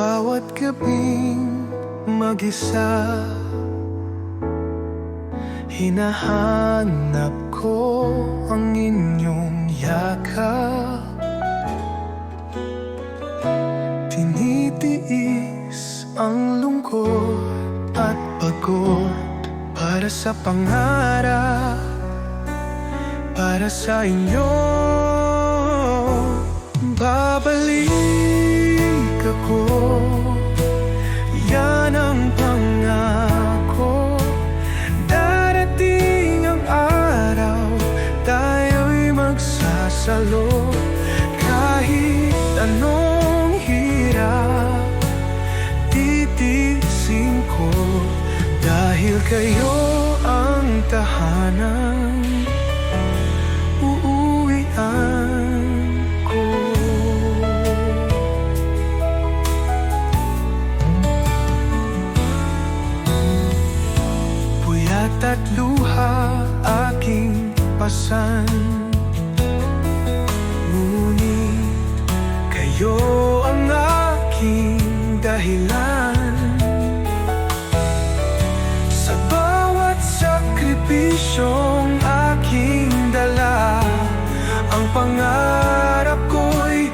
bawat gabing mag-isa, hinahanap ko ang inyong yakap. Tinitiis ang lungkot at pagod para sa pangarap, para sa inyo. Babalik ako, yan ang pangako. Darating ang araw, tayo'y magsasalo. Kahit anong hirap, titiisin ko, dahil kayo ang tahanan, uuwian ko. Puyat at luha aking pasan, ngunit kayo ang aking dahilan. Sa bawat sakripisyong aking dala, ang pangarap ko'y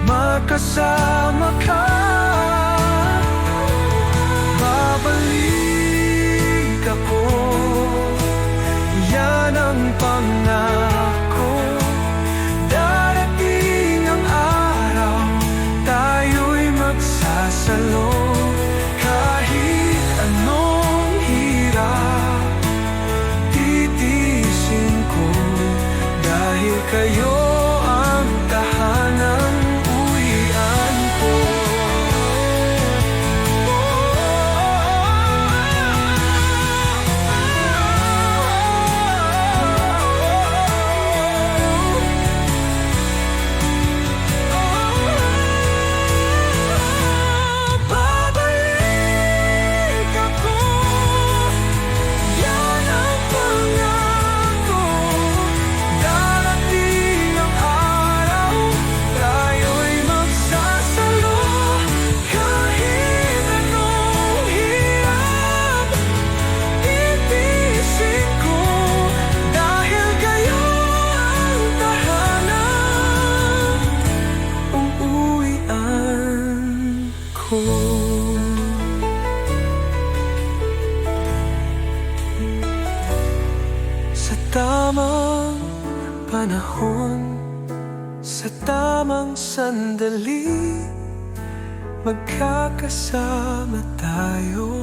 makasama ka. Babalik ako, yan ang pangako. Darating ang araw, tayo'y magsasalo. Kahit anong hirap, titiisin ko, dahil kayo ang tahanang uwian ko. Babalik ako, yan ang pangako. Darating ang araw, tayo'y magsasalo. Kahit anong hirap, titiisin ko, dahil kayo ang tahanan, uuwian ko. Sa tamang panahon, sa tamang sandali, magkakasama tayo.